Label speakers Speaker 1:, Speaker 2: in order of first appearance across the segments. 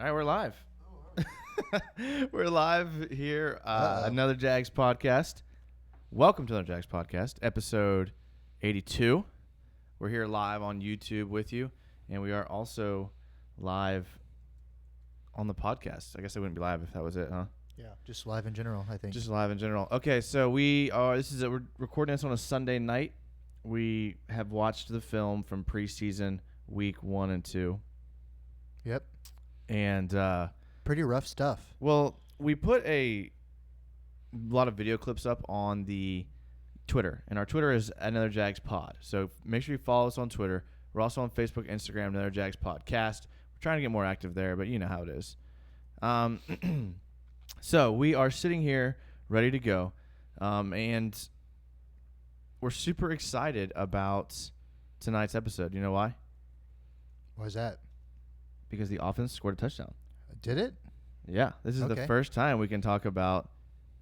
Speaker 1: All right, we're live. We're live here. Another Jags podcast. Welcome to another Jags podcast, episode 82. We're here live on YouTube with you, and we are also live on the podcast. I guess it wouldn't be live if that was it, huh?
Speaker 2: Yeah, just live in general, I think.
Speaker 1: Just live in general. Okay, so we're recording this on a Sunday night. We have watched the film from preseason week 1 and 2.
Speaker 2: Yep.
Speaker 1: And
Speaker 2: pretty rough stuff.
Speaker 1: Well, we put a lot of video clips up on the Twitter, and our Twitter is Another Jags Pod. So make sure you follow us on Twitter. We're also on Facebook, Instagram, Another Jags Podcast. We're trying to get more active there, but you know how it is. So we are sitting here ready to go, and we're super excited about tonight's episode. You know why?
Speaker 2: Why is that?
Speaker 1: Because the offense scored a touchdown.
Speaker 2: Did it?
Speaker 1: Yeah, this is the first time we can talk about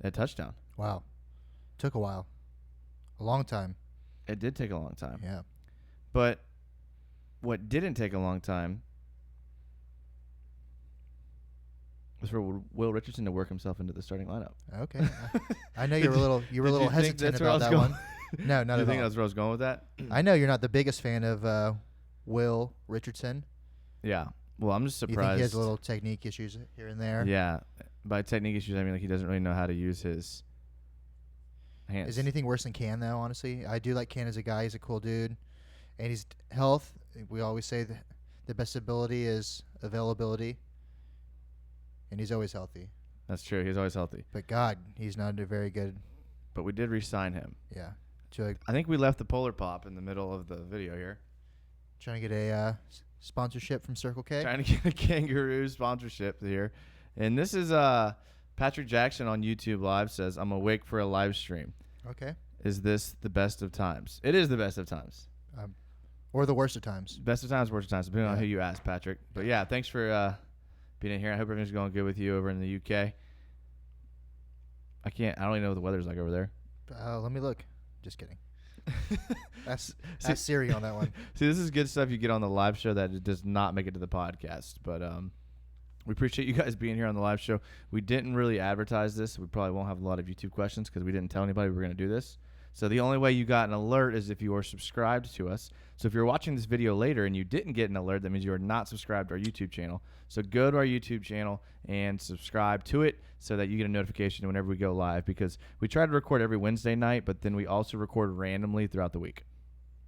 Speaker 1: a touchdown.
Speaker 2: Wow. Took a while. A long time.
Speaker 1: It did take a long time.
Speaker 2: Yeah.
Speaker 1: But what didn't take a long time was for Will Richardson to work himself into the starting lineup.
Speaker 2: Okay. I know you were a little hesitant about that one. No, not at all.
Speaker 1: You think that's where I was going with that?
Speaker 2: I know you're not the biggest fan of Will Richardson.
Speaker 1: Yeah. Well, I'm just surprised.
Speaker 2: You think he has little technique issues here and there?
Speaker 1: Yeah. By technique issues, I mean like he doesn't really know how to use his hands.
Speaker 2: Is anything worse than Can, though, honestly? I do like Can as a guy. He's a cool dude. And he's health. We always say the best ability is availability. And he's always healthy.
Speaker 1: That's true. He's always healthy.
Speaker 2: But, God, he's not a very good.
Speaker 1: But we did re-sign him.
Speaker 2: Yeah.
Speaker 1: I think we left the Polar Pop in the middle of the video here.
Speaker 2: Trying to get a sponsorship from Circle K.
Speaker 1: Trying to get a kangaroo sponsorship here. And this is Patrick Jackson on YouTube Live says, I'm awake for a live stream.
Speaker 2: Okay.
Speaker 1: Is this the best of times? It is the best of times.
Speaker 2: Or the worst of times.
Speaker 1: Best of times, worst of times, depending on who you ask, Patrick. But, yeah, thanks for being in here. I hope everything's going good with you over in the UK. I don't even know what the weather's like over there.
Speaker 2: Let me look. Just kidding. That's Siri on that one.
Speaker 1: See, this is good stuff you get on the live show that does not make it to the podcast. But we appreciate you guys being here on the live show. We didn't really advertise this. We probably won't have a lot of YouTube questions because we didn't tell anybody we were going to do this. So the only way you got an alert is if you are subscribed to us. So if you're watching this video later and you didn't get an alert, that means you are not subscribed to our YouTube channel. So go to our YouTube channel and subscribe to it so that you get a notification whenever we go live, because we try to record every Wednesday night, but then we also record randomly throughout the week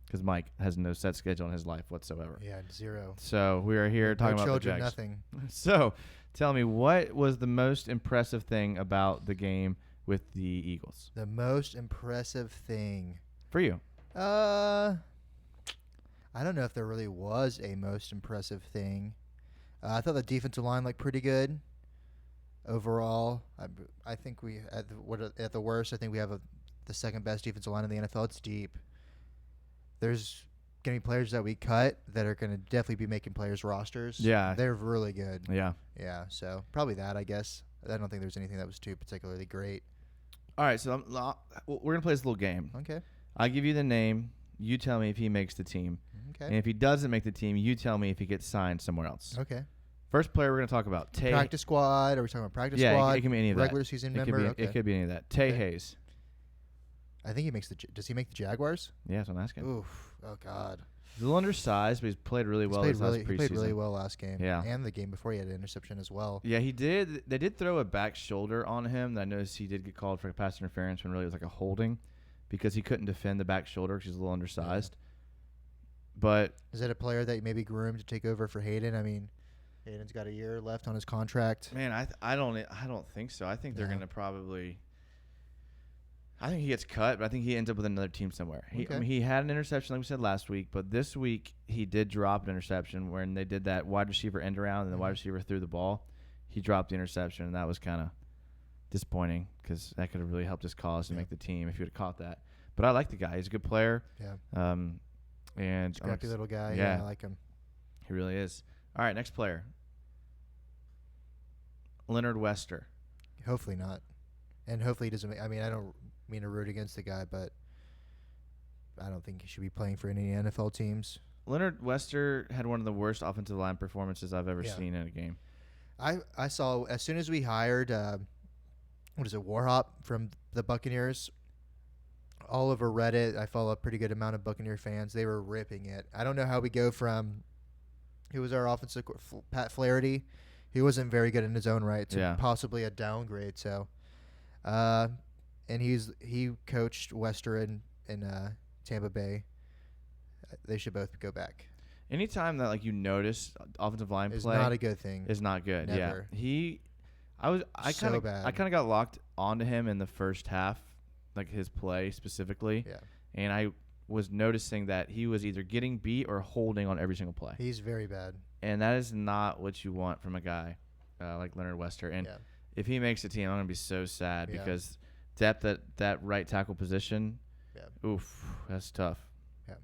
Speaker 1: because Mike has no set schedule in his life whatsoever.
Speaker 2: Yeah, zero.
Speaker 1: So we are here talking about
Speaker 2: children,
Speaker 1: the Jags.
Speaker 2: Nothing.
Speaker 1: So tell me, what was the most impressive thing about the game with the Eagles?
Speaker 2: The most impressive thing.
Speaker 1: For you?
Speaker 2: I don't know if there really was a most impressive thing. I thought the defensive line looked pretty good. Overall, I think we at the worst, I think we have the second best defensive line in the NFL. It's deep. There's going to be players that we cut that are going to definitely be making players rosters.
Speaker 1: Yeah.
Speaker 2: They're really good.
Speaker 1: Yeah.
Speaker 2: Yeah, so probably that, I guess. I don't think there's anything that was too particularly great.
Speaker 1: All right, so we're going to play this little game.
Speaker 2: Okay.
Speaker 1: I'll give you the name. You tell me if he makes the team.
Speaker 2: Okay.
Speaker 1: And if he doesn't make the team, you tell me if he gets signed somewhere else.
Speaker 2: Okay.
Speaker 1: First player we're going to talk about.
Speaker 2: Practice squad. Are we talking about practice squad?
Speaker 1: Yeah, it can be any of that.
Speaker 2: Regular season member?
Speaker 1: It could be any of that. Tay
Speaker 2: Okay.
Speaker 1: Hayes.
Speaker 2: I think he makes does he make the Jaguars?
Speaker 1: Yeah, that's what I'm asking.
Speaker 2: Oof. Oh, God.
Speaker 1: He's a little undersized, but he's played really well this last preseason.
Speaker 2: He played really well last game.
Speaker 1: Yeah.
Speaker 2: And the game before he had an interception as well.
Speaker 1: Yeah, he did. They did throw a back shoulder on him. I noticed he did get called for pass interference when really it was like a holding because he couldn't defend the back shoulder because he's a little undersized. Yeah. But
Speaker 2: is that a player that maybe groomed to take over for Hayden? I mean, Hayden's got a year left on his contract.
Speaker 1: Man, I don't think so. I think they're going to probably – I think he gets cut, but I think he ends up with another team somewhere. I mean, he had an interception, like we said last week, but this week he did drop an interception when they did that wide receiver end around and the wide receiver threw the ball. He dropped the interception, and that was kind of disappointing because that could have really helped his cause to make the team if he would have caught that. But I like the guy. He's a good player.
Speaker 2: Yeah.
Speaker 1: And
Speaker 2: scrappy little guy.
Speaker 1: Yeah,
Speaker 2: I like him.
Speaker 1: He really is. All right, next player. Leonard Wester.
Speaker 2: Hopefully not. And hopefully he doesn't I don't mean to root against the guy, but I don't think he should be playing for any NFL teams.
Speaker 1: Leonard Wester had one of the worst offensive line performances I've ever seen in a game.
Speaker 2: I saw as soon as we hired what is it, Warhop from the Buccaneers. All over Reddit, I follow a pretty good amount of Buccaneer fans. They were ripping it. I don't know how we go from who was our offensive Pat Flaherty, he wasn't very good in his own right, to possibly a downgrade. So, and he coached Wester in Tampa Bay. They should both go back.
Speaker 1: Anytime that like you notice offensive line
Speaker 2: It's
Speaker 1: play
Speaker 2: not a good thing.
Speaker 1: is not good.
Speaker 2: Never.
Speaker 1: Yeah, I kind of got locked onto him in the first half, like his play specifically.
Speaker 2: Yeah.
Speaker 1: And I was noticing that he was either getting beat or holding on every single play.
Speaker 2: He's very bad.
Speaker 1: And that is not what you want from a guy like Leonard Wester. And if he makes the team, I'm going to be so sad because depth at that right tackle position, oof, that's tough.
Speaker 2: Yeah.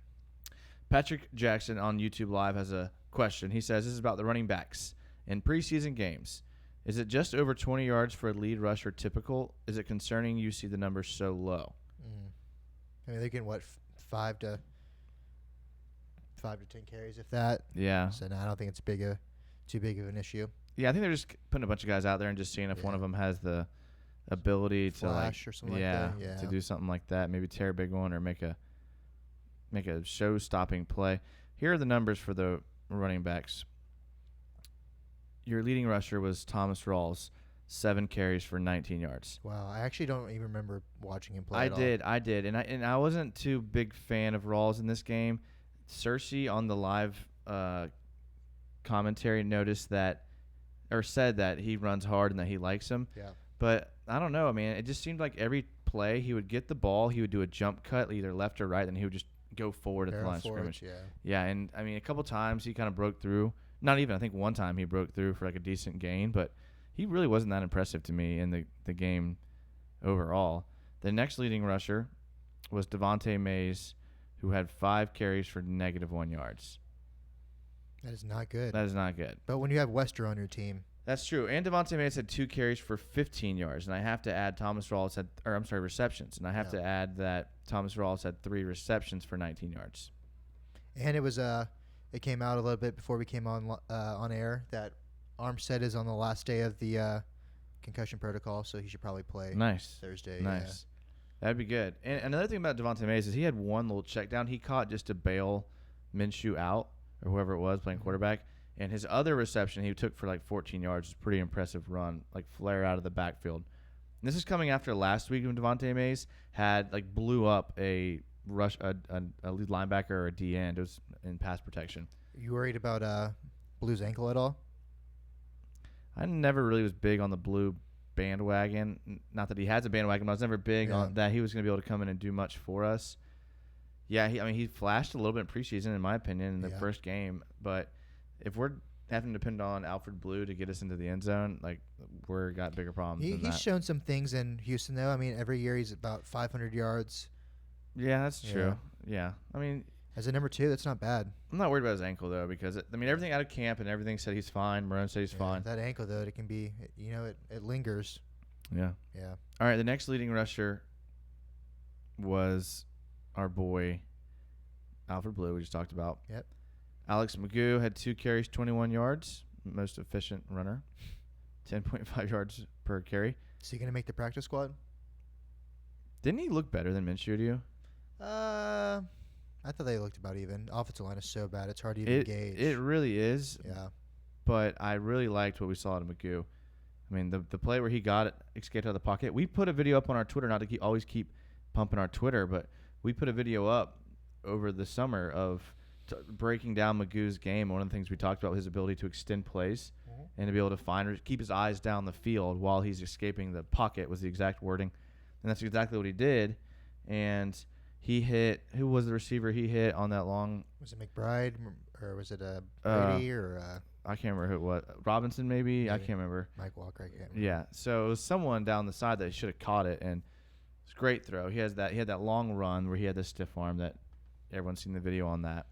Speaker 1: Patrick Jackson on YouTube Live has a question. He says, this is about the running backs. In preseason games, is it just over 20 yards for a lead rusher typical? Is it concerning you see the numbers so low?
Speaker 2: I mean, they get what, 5 to 10 carries, if that.
Speaker 1: Yeah.
Speaker 2: So no, I don't think it's too big of an issue.
Speaker 1: Yeah, I think they're just putting a bunch of guys out there and just seeing if one of them has the ability
Speaker 2: Flash
Speaker 1: to
Speaker 2: or something like that. Yeah.
Speaker 1: to do something like that. Maybe tear a big one or make a show-stopping play. Here are the numbers for the running backs. Your leading rusher was Thomas Rawls, 7 carries for 19 yards.
Speaker 2: Wow, I actually don't even remember watching him play.
Speaker 1: I did, and I wasn't too big fan of Rawls in this game. Cersei on the live commentary noticed that, or said that he runs hard and that he likes him.
Speaker 2: Yeah.
Speaker 1: But I don't know. I mean, it just seemed like every play he would get the ball, he would do a jump cut, either left or right, then he would just go forward at the line of scrimmage. Yeah, and I mean, a couple times he kind of broke through. Not even, I think one time he broke through for like a decent gain, but he really wasn't that impressive to me in the game overall. The next leading rusher was Devontae Mays, who had 5 carries for -1 yards.
Speaker 2: That is not good.
Speaker 1: That is not good.
Speaker 2: But when you have Wester on your team.
Speaker 1: That's true. And Devontae Mays had 2 carries for 15 yards, and I have to add receptions, and I have to add that Thomas Rawls had 3 receptions for 19 yards.
Speaker 2: And it was it came out a little bit before we came on air that Armstead is on the last day of the concussion protocol, so he should probably play Thursday.
Speaker 1: Nice. That'd be good. And another thing about Devontae Mays is he had one little check down he caught just to bail Minshew out, or whoever it was playing quarterback. And his other reception he took for like 14 yards. Pretty impressive run, like flare out of the backfield. And this is coming after last week when Devontae Mays had like blew up a lead linebacker or a D end. It was in pass protection.
Speaker 2: You worried about Blue's ankle at all?
Speaker 1: I never really was big on the Blue bandwagon. Not that he has a bandwagon, but I was never big on that he was going to be able to come in and do much for us. Yeah, he flashed a little bit in preseason, in my opinion, in the first game. But if we're having to depend on Alfred Blue to get us into the end zone, like we're got bigger problems than that.
Speaker 2: He's shown some things in Houston, though. I mean, every year he's about 500 yards.
Speaker 1: Yeah, that's true. Yeah. I mean,
Speaker 2: as a number 2, that's not bad.
Speaker 1: I'm not worried about his ankle, though, because, everything out of camp and everything said he's fine. Marone said he's fine.
Speaker 2: That ankle, though, it can be, it lingers.
Speaker 1: Yeah.
Speaker 2: Yeah.
Speaker 1: All right, the next leading rusher was our boy Alfred Blue, we just talked about.
Speaker 2: Yep.
Speaker 1: Alex Magoo had 2 carries, 21 yards, most efficient runner, 10.5 yards per carry.
Speaker 2: Is he going to make the practice squad?
Speaker 1: Didn't he look better than Minshew to you?
Speaker 2: I thought they looked about even. Offensive line is so bad, it's hard to even gauge.
Speaker 1: It really is.
Speaker 2: Yeah.
Speaker 1: But I really liked what we saw out of Magoo. I mean, the play where he got it, escaped out of the pocket. We put a video up on our Twitter, not to always keep pumping our Twitter, but we put a video up over the summer of breaking down Magoo's game. One of the things we talked about was his ability to extend plays and to be able to keep his eyes down the field while he's escaping the pocket was the exact wording. And that's exactly what he did. And he hit – who was the receiver he hit on that long –
Speaker 2: Was it McBride or was it Brady or
Speaker 1: I can't remember who it was. Robinson maybe? I can't remember.
Speaker 2: Mike Walker, I can't remember.
Speaker 1: Yeah. So it was someone down the side that should have caught it, and it's a great throw. He had that long run where he had the stiff arm that everyone's seen the video on that.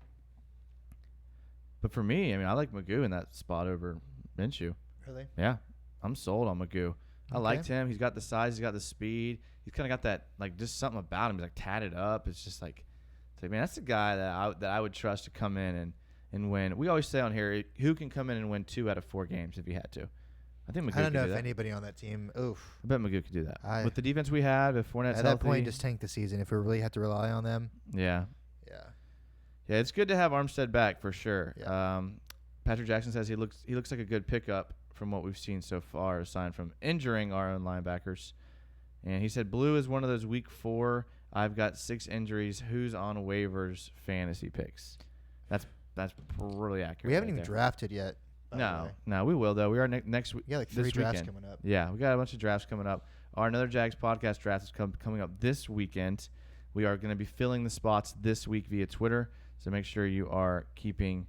Speaker 1: But for me, I like Magoo in that spot over Minshew.
Speaker 2: Really?
Speaker 1: Yeah. I'm sold on Magoo. I liked him. He's got the size. He's got the speed. He's kind of got that, like, just something about him. He's, like, tatted up. It's just like, man, that's the guy that I would trust to come in and win. We always say on here, who can come in and win 2 out of 4 games if he had to. I think Magoo
Speaker 2: I don't know
Speaker 1: could do
Speaker 2: if
Speaker 1: that.
Speaker 2: anybody on that team. Oof.
Speaker 1: I bet Magoo could do that.
Speaker 2: I-
Speaker 1: With the defense we had, if Fournette's
Speaker 2: At that
Speaker 1: healthy.
Speaker 2: point, just tank the season if we really have to rely on them.
Speaker 1: Yeah.
Speaker 2: Yeah.
Speaker 1: Yeah, it's good to have Armstead back for sure.
Speaker 2: Yeah.
Speaker 1: Patrick Jackson says he looks like a good pickup from what we've seen so far, aside from injuring our own linebackers. And he said Blue is one of those week 4. I've got 6 injuries. Who's on waivers? Fantasy picks. That's really accurate.
Speaker 2: We haven't
Speaker 1: right
Speaker 2: even
Speaker 1: there.
Speaker 2: drafted yet. by the way.
Speaker 1: No, we will though. We are next week.
Speaker 2: We got like
Speaker 1: this
Speaker 2: 3 drafts
Speaker 1: weekend.
Speaker 2: coming up.
Speaker 1: Yeah, we got a bunch of drafts coming up. Our another Jags podcast draft is coming up this weekend. We are going to be filling the spots this week via Twitter, so make sure you are keeping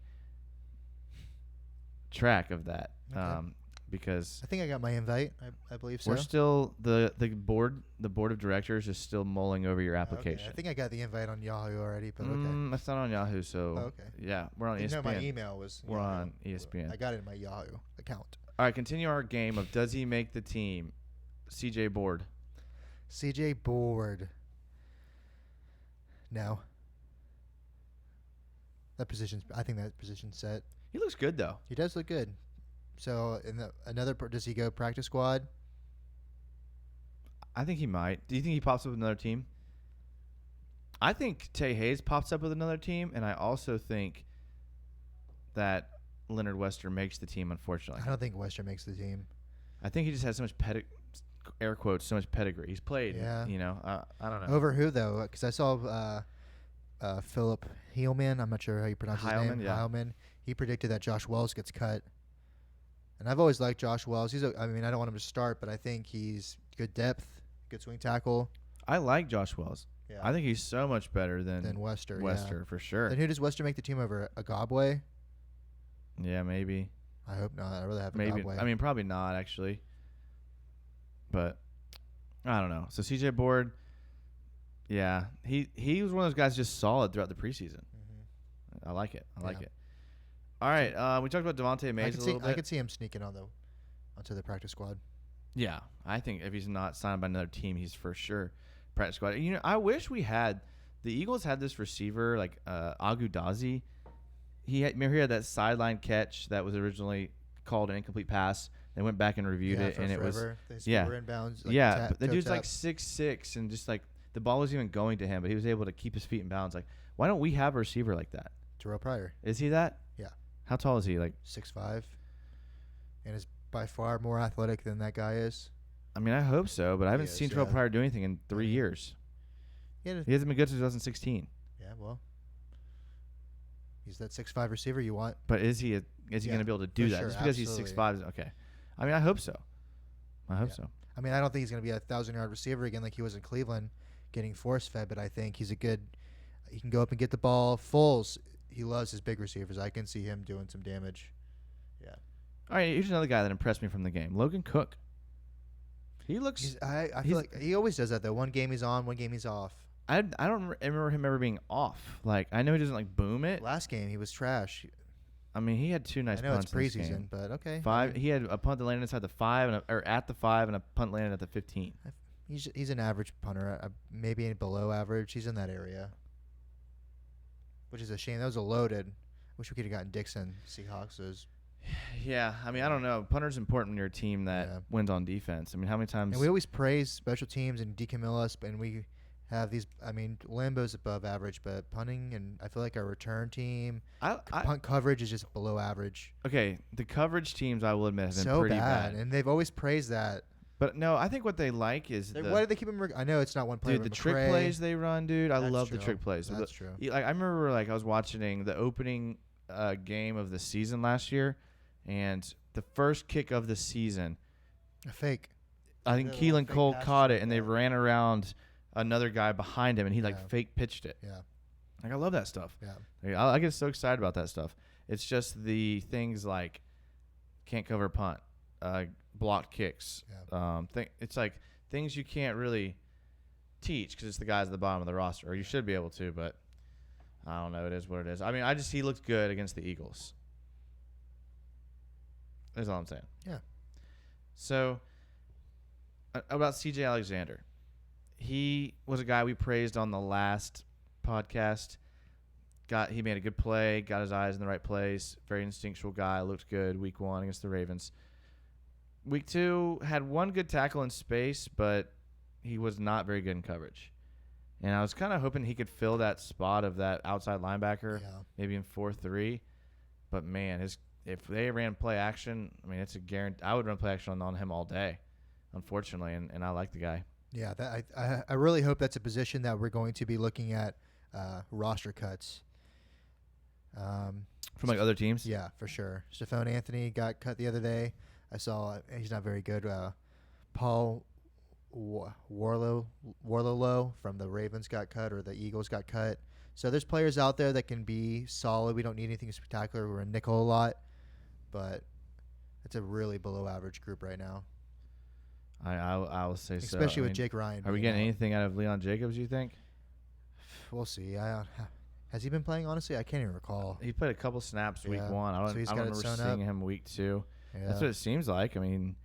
Speaker 1: track of that.
Speaker 2: Okay.
Speaker 1: Because
Speaker 2: I think I got my invite. I believe so.
Speaker 1: we're still the board of directors is still mulling over your application.
Speaker 2: Okay. I think I got the invite on Yahoo already, but okay.
Speaker 1: That's not on Yahoo, so
Speaker 2: Oh, okay.
Speaker 1: yeah, we're on ESPN.
Speaker 2: No, my email was.
Speaker 1: We're
Speaker 2: Yahoo.
Speaker 1: on ESPN.
Speaker 2: I got it in my Yahoo account.
Speaker 1: All right, continue our game of does he make the team? CJ Board.
Speaker 2: CJ Board. No. I think that position's set.
Speaker 1: He looks good though.
Speaker 2: He does look good. So does he go practice squad?
Speaker 1: I think he might. Do you think he pops up with another team? I think Tay Hayes pops up with another team, and I also think that Leonard Wester makes the team, unfortunately.
Speaker 2: I don't think Wester makes the team.
Speaker 1: I think he just has so much air quotes, so much pedigree. He's played,
Speaker 2: Yeah.
Speaker 1: I don't know.
Speaker 2: Over who, though? Because I saw Philip Heilman. I'm not sure how you pronounce his name.
Speaker 1: Yeah.
Speaker 2: Heilman. He predicted that Josh Wells gets cut. And I've always liked Josh Wells. I don't want him to start, but I think he's good depth, good swing tackle.
Speaker 1: I like Josh Wells.
Speaker 2: Yeah.
Speaker 1: I think he's so much better than
Speaker 2: Wester.
Speaker 1: Wester, for sure.
Speaker 2: Then who does Wester make the team over? Agabwe?
Speaker 1: Yeah, maybe.
Speaker 2: I hope not. I really have
Speaker 1: Maybe.
Speaker 2: Agabwe.
Speaker 1: I mean, probably not, actually. But I don't know. So CJ Board, yeah, he was one of those guys just solid throughout the preseason.
Speaker 2: Mm-hmm.
Speaker 1: I like it. I like
Speaker 2: Yeah.
Speaker 1: it. All right, we talked about Devontae Mays a little bit.
Speaker 2: I could see him sneaking onto the practice squad.
Speaker 1: Yeah, I think if he's not signed by another team, he's for sure practice squad. I wish we had the Eagles had this receiver like Agudazi. Remember he had that sideline catch that was originally called an incomplete pass. They went back and reviewed it, and it was
Speaker 2: They were inbounds.
Speaker 1: but the dude's like 6'6", and just like the ball was even going to him, but he was able to keep his feet in bounds. Like, why don't we have a receiver like that?
Speaker 2: Terrell Pryor.
Speaker 1: Is he that?
Speaker 2: Yeah.
Speaker 1: How tall is he? Like
Speaker 2: 6'5", and is by far more athletic than that guy is.
Speaker 1: I mean, I hope so, but I haven't
Speaker 2: He is,
Speaker 1: seen Terrell
Speaker 2: yeah.
Speaker 1: Pryor do anything in 3 years.
Speaker 2: He
Speaker 1: He hasn't been good since 2016.
Speaker 2: Yeah, well, he's that 6'5" receiver you want.
Speaker 1: But is he
Speaker 2: Yeah,
Speaker 1: going to be able to do
Speaker 2: for
Speaker 1: that?
Speaker 2: sure,
Speaker 1: Just because
Speaker 2: absolutely.
Speaker 1: he's 6'5", okay. I mean, I hope so. I hope
Speaker 2: Yeah.
Speaker 1: so.
Speaker 2: I mean, I don't think he's going to be a 1,000-yard receiver again like he was in Cleveland, getting force-fed. But I think he's a good. He can go up and get the ball. Foles, he loves his big receivers. I can see him doing some damage. Yeah.
Speaker 1: All right, here's another guy that impressed me from the game. Logan Cook. He looks.
Speaker 2: I feel like he always does that though. One game he's on, one game he's off.
Speaker 1: I don't remember him ever being off. Like, I know he doesn't like boom it.
Speaker 2: Last game he was trash.
Speaker 1: I mean, he had 2 nice
Speaker 2: I know
Speaker 1: punts
Speaker 2: it's
Speaker 1: in this
Speaker 2: preseason,
Speaker 1: game.
Speaker 2: but okay.
Speaker 1: He had a punt that landed inside the 5 or at the 5, and a punt landed at the 15.
Speaker 2: He's an average punter, maybe below average. He's in that area, which is a shame. That was a loaded. Wish we could have gotten Dixon. Seahawks is.
Speaker 1: Yeah, I mean, I don't know. Punter's important when you're a team that
Speaker 2: Yeah.
Speaker 1: wins on defense. I mean, how many times?
Speaker 2: And we always praise special teams and decommill us, and we have these. I mean, Lambeau's above average, but punting and I feel like our return team punt coverage is just below average.
Speaker 1: Okay, the coverage teams, I will admit, have been
Speaker 2: So
Speaker 1: pretty
Speaker 2: bad,
Speaker 1: bad.
Speaker 2: and they've always praised that.
Speaker 1: But no, I think what they like is
Speaker 2: Why do they keep him? I know it's not one player.
Speaker 1: dude, the
Speaker 2: but
Speaker 1: trick
Speaker 2: McCray.
Speaker 1: plays they run, dude. I
Speaker 2: That's
Speaker 1: love the
Speaker 2: true.
Speaker 1: trick plays.
Speaker 2: That's true.
Speaker 1: Like I remember, like I was watching the opening game of the season last year, and the first kick of the season,
Speaker 2: A fake.
Speaker 1: I think
Speaker 2: The
Speaker 1: Keelan
Speaker 2: little fake
Speaker 1: Cole
Speaker 2: pass
Speaker 1: caught
Speaker 2: like
Speaker 1: it, and they
Speaker 2: that.
Speaker 1: ran around another guy behind him, and he like
Speaker 2: Yeah.
Speaker 1: fake pitched it.
Speaker 2: Yeah.
Speaker 1: Like I love that stuff.
Speaker 2: Yeah.
Speaker 1: Like, I get so excited about that stuff. It's just the things like can't cover punt, blocked kicks.
Speaker 2: Yeah.
Speaker 1: It's like things you can't really teach because it's the guys at the bottom of the roster, or you should be able to, but I don't know. It is what it is. I mean, he looked good against the Eagles. That's all I'm saying.
Speaker 2: Yeah.
Speaker 1: So about CJ Alexander, he was a guy we praised on the last podcast. He made a good play, got his eyes in the right place. Very instinctual guy, looked good week 1 against the Ravens. week 2 had one good tackle in space, but he was not very good in coverage. And I was kind of hoping he could fill that spot of that outside linebacker, maybe in 4-3. But, man, if they ran play action, I mean, it's a guarantee. I would run play action on him all day, unfortunately, and I like the guy.
Speaker 2: Yeah, I really hope that's a position that we're going to be looking at roster cuts.
Speaker 1: From like other teams?
Speaker 2: Yeah, for sure. Stephon Anthony got cut the other day. I saw he's not very good. Paul Warlow from the Ravens got cut, or the Eagles got cut. So there's players out there that can be solid. We don't need anything spectacular. We're in nickel a lot, but it's a really below average group right now.
Speaker 1: I will say so.
Speaker 2: Especially with Jake Ryan.
Speaker 1: Are we getting anything out of Leon Jacobs, you think?
Speaker 2: We'll see. Has he been playing, honestly? I can't even recall.
Speaker 1: He played a couple snaps week 1. I don't remember seeing him week 2.
Speaker 2: Yeah.
Speaker 1: That's what it seems like. I mean,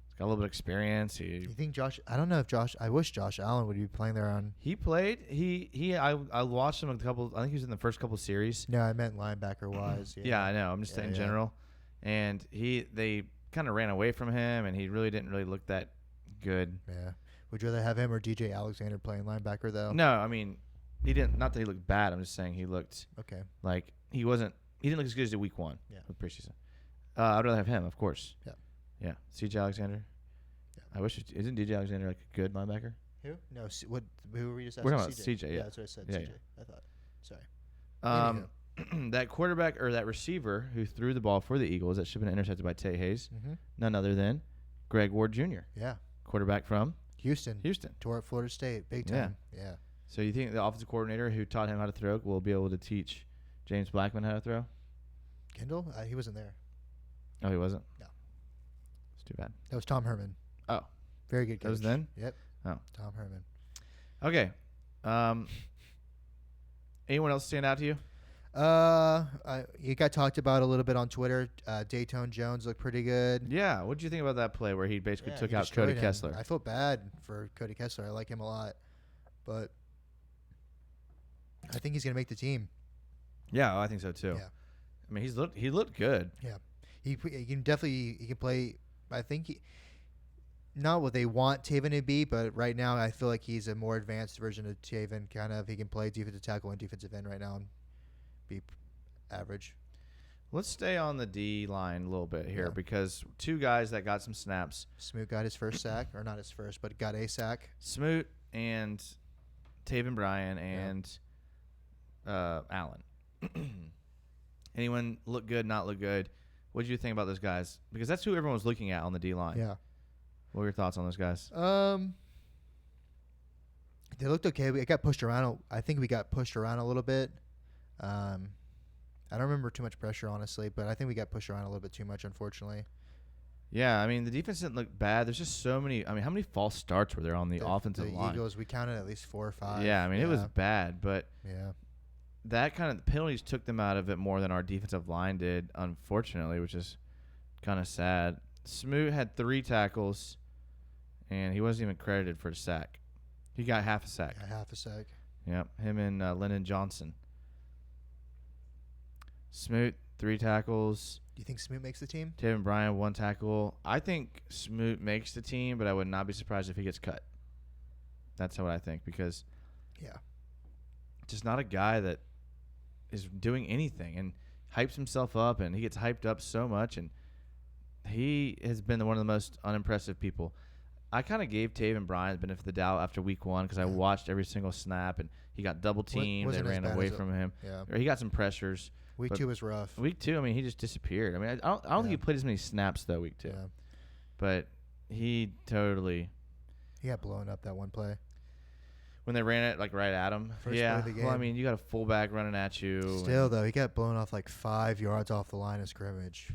Speaker 1: he's got a little bit of experience.
Speaker 2: You think I don't know if I wish Josh Allen would be playing there on.
Speaker 1: He played. I watched him a couple. I think he was in the first couple series.
Speaker 2: No, I meant linebacker-wise.
Speaker 1: Yeah, I know. I'm just saying in general. And they kind of ran away from him, and he really didn't look that good.
Speaker 2: Yeah. Would you rather have him or DJ Alexander playing linebacker, though?
Speaker 1: No, I mean, he didn't. Not that he looked bad. I'm just saying he looked like he wasn't. He didn't look as good as week 1 with preseason. I'd rather have him, of course.
Speaker 2: Yeah.
Speaker 1: Yeah. CJ Alexander. Yeah. I wish. Isn't DJ Alexander like a good linebacker?
Speaker 2: Who? No. Who were you just asking?
Speaker 1: We're talking about CJ. Yeah.
Speaker 2: That's what I said. CJ. I thought. Sorry.
Speaker 1: That quarterback or that receiver who threw the ball for the Eagles that should have been intercepted by Tay Hayes, none other than Greg Ward Jr.
Speaker 2: Yeah.
Speaker 1: Quarterback from
Speaker 2: Houston.
Speaker 1: Houston.
Speaker 2: Tore at Florida State. Big time. Yeah.
Speaker 1: So you think the offensive coordinator who taught him how to throw will be able to teach James Blackman how to throw?
Speaker 2: Kendall? He wasn't there.
Speaker 1: Oh, he wasn't?
Speaker 2: No.
Speaker 1: It's too bad.
Speaker 2: That was Tom Herman.
Speaker 1: Oh.
Speaker 2: Very good coach.
Speaker 1: That was then?
Speaker 2: Yep.
Speaker 1: Oh.
Speaker 2: Tom Herman.
Speaker 1: Okay. Anyone else stand out to you?
Speaker 2: You got talked about a little bit on Twitter. Dayton Jones looked pretty good.
Speaker 1: Yeah. What did you think about that play where he basically took out
Speaker 2: destroyed
Speaker 1: Cody
Speaker 2: him.
Speaker 1: Kessler?
Speaker 2: I feel bad for Cody Kessler. I like him a lot, but I think he's gonna make the team.
Speaker 1: Yeah, I think so too.
Speaker 2: Yeah.
Speaker 1: I mean, he looked good.
Speaker 2: Yeah, he can play. I think not what they want Taven to be, but right now I feel like he's a more advanced version of Taven. Kind of, he can play defensive tackle and defensive end right now and be average.
Speaker 1: Let's stay on the D line a little bit here because two guys that got some snaps.
Speaker 2: Smoot got his first sack, or not his first, but got a sack.
Speaker 1: Smoot and Taven Bryan and Allen. Anyone look good, not look good? What did you think about those guys? Because that's who everyone was looking at on the D line.
Speaker 2: Yeah.
Speaker 1: What were your thoughts on those guys?
Speaker 2: They looked okay. We got pushed around. I think we got pushed around a little bit. I don't remember too much pressure, honestly, but I think we got pushed around a little bit too much, unfortunately.
Speaker 1: Yeah, I mean, the defense didn't look bad. There's just so many. I mean, how many false starts were there on the offensive line?
Speaker 2: The Eagles, we counted at least 4 or 5.
Speaker 1: Yeah, I mean, it was bad, but that kind of penalties took them out of it more than our defensive line did, unfortunately, which is kind of sad. Smoot had 3 tackles, and he wasn't even credited for a sack. He got half a sack.
Speaker 2: Yeah, half a sack.
Speaker 1: Yep, him and Lennon Johnson. Smoot, 3 tackles.
Speaker 2: Do you think Smoot makes the team?
Speaker 1: Taven Bryan, 1 tackle. I think Smoot makes the team, but I would not be surprised if he gets cut. That's what I think because just not a guy that is doing anything and hypes himself up, and he gets hyped up so much, and he has been one of the most unimpressive people. I kind of gave Taven Bryan the benefit of the doubt after week 1 because I watched every single snap, and he got double teamed. They ran away from him.
Speaker 2: Yeah.
Speaker 1: Or he got some pressures.
Speaker 2: Week 2 was rough.
Speaker 1: Week 2, I mean, he just disappeared. I mean, I don't think he played as many snaps, though, week 2.
Speaker 2: Yeah.
Speaker 1: But he totally...
Speaker 2: He got blown up that one play.
Speaker 1: When they ran it, like, right at him.
Speaker 2: First play of the game.
Speaker 1: Well, I mean, you got a fullback running at you.
Speaker 2: Still, though, he got blown off like 5 yards off the line of scrimmage.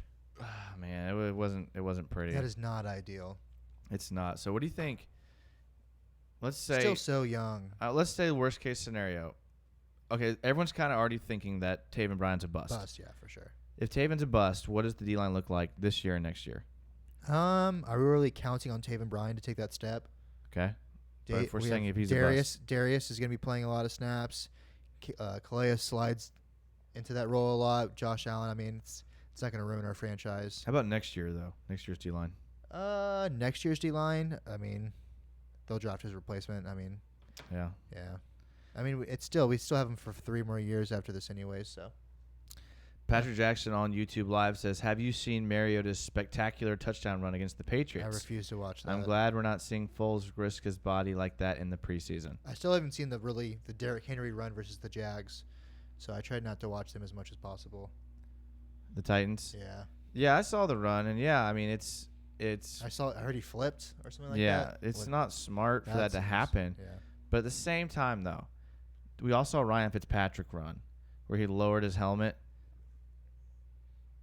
Speaker 1: Man, it wasn't pretty.
Speaker 2: That is not ideal.
Speaker 1: It's not. So what do you think? Let's say...
Speaker 2: Still so young.
Speaker 1: Let's say worst case scenario. Okay, everyone's kind of already thinking that Taven Bryan's a bust.
Speaker 2: Bust, yeah, for sure.
Speaker 1: If Taven's a bust, what does the D-line look like this year and next year?
Speaker 2: Are we really counting on Taven Bryan to take that step?
Speaker 1: Okay. But if we're saying if he's a bust.
Speaker 2: Darius is going to be playing a lot of snaps. Calais slides into that role a lot. Josh Allen, I mean, it's not going to ruin our franchise.
Speaker 1: How about next year, though? Next year's D-line?
Speaker 2: Next year's D line. I mean, they'll draft his replacement. I mean,
Speaker 1: Yeah.
Speaker 2: yeah. I mean, we still have him for 3 more years after this, anyways. So.
Speaker 1: Patrick Jackson on YouTube Live says, "Have you seen Mariota's spectacular touchdown run against the Patriots?
Speaker 2: I refuse to watch that.
Speaker 1: I'm glad we're not seeing Foles risk his body like that in the preseason."
Speaker 2: I still haven't seen the Derrick Henry run versus the Jags, so I tried not to watch them as much as possible.
Speaker 1: The Titans.
Speaker 2: Yeah.
Speaker 1: Yeah, I saw the run, and yeah, I mean it's.
Speaker 2: I heard he flipped or something like that.
Speaker 1: Yeah, it's not smart for that to happen.
Speaker 2: Yeah.
Speaker 1: But at the same time, though, we all saw Ryan Fitzpatrick run, where he lowered his helmet.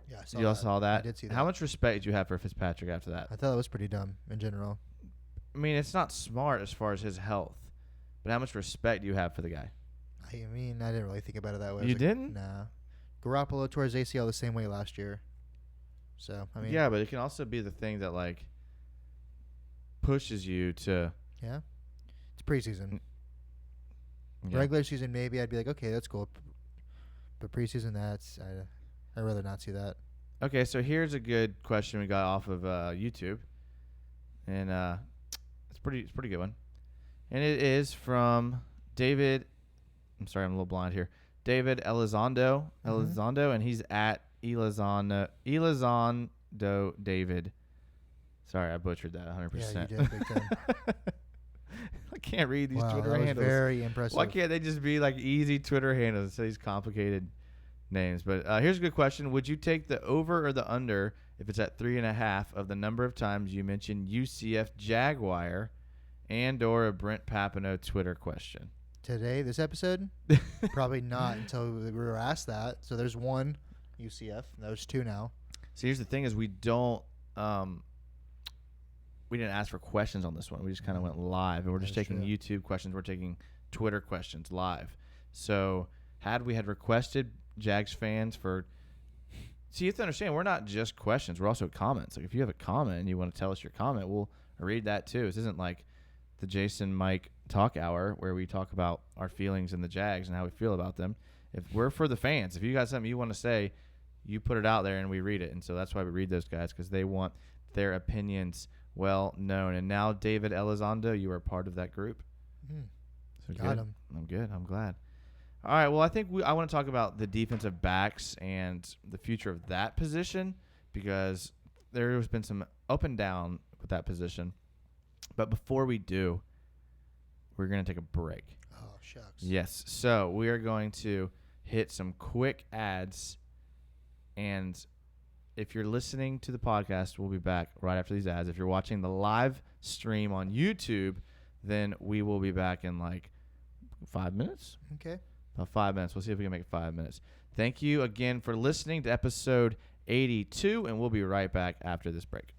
Speaker 2: Yeah, I saw
Speaker 1: You all
Speaker 2: that.
Speaker 1: saw that?
Speaker 2: I did see that.
Speaker 1: How much respect did you have for Fitzpatrick after that?
Speaker 2: I thought it was pretty dumb in general.
Speaker 1: I mean, it's not smart as far as his health, but how much respect do you have for the guy?
Speaker 2: I mean, I didn't really think about it that way.
Speaker 1: You didn't?
Speaker 2: Nah. Garoppolo tore his ACL the same way last year. So, I mean.
Speaker 1: Yeah, but it can also be the thing that, like, pushes you to.
Speaker 2: Yeah. It's preseason.
Speaker 1: Yeah.
Speaker 2: Regular season, maybe I'd be like, okay, that's cool. But preseason, I'd rather not see that.
Speaker 1: Okay, so here's a good question we got off of YouTube, and it's a pretty good one, and it is from David. I'm sorry, I'm a little blind here. David Elizondo, and he's at Elizondo David. Sorry, I butchered that 100%.
Speaker 2: Yeah, you did, big time.
Speaker 1: I can't read these
Speaker 2: Wow,
Speaker 1: Twitter
Speaker 2: that was
Speaker 1: handles.
Speaker 2: very impressive.
Speaker 1: Why can't they just be like easy Twitter handles instead of these complicated names? But here's a good question. Would you take the over or the under if it's at 3.5 of the number of times you mention UCF Jaguar and or a Brent Papineau Twitter question?
Speaker 2: Today, this episode? Probably not until we were asked that. So there's one UCF. There's 2 now.
Speaker 1: So here's the thing is we didn't ask for questions on this one. We just kind of went live, and we're just taking YouTube questions. We're taking Twitter questions live. So had we requested Jags fans for – see, you have to understand, we're not just questions. We're also comments. Like if you have a comment and you want to tell us your comment, we'll read that too. This isn't like the Jason Mike Talk Hour where we talk about our feelings in the Jags and how we feel about them. If we're for the fans, if you got something you want to say, you put it out there and we read it. And so that's why we read those guys, because they want their opinions well known. And now, David Elizondo, you are part of that group. So
Speaker 2: Got him.
Speaker 1: I'm good. I'm glad. All right. Well, I think I want to talk about the defensive backs and the future of that position, because there has been some up and down with that position. But before we do, we're going to take a break.
Speaker 2: Oh, shucks.
Speaker 1: Yes. So we are going to hit some quick ads. And if you're listening to the podcast, we'll be back right after these ads. If you're watching the live stream on YouTube, then we will be back in like 5 minutes.
Speaker 2: Okay.
Speaker 1: About 5 minutes. We'll see if we can make it 5 minutes. Thank you again for listening to episode 82, and we'll be right back after this break.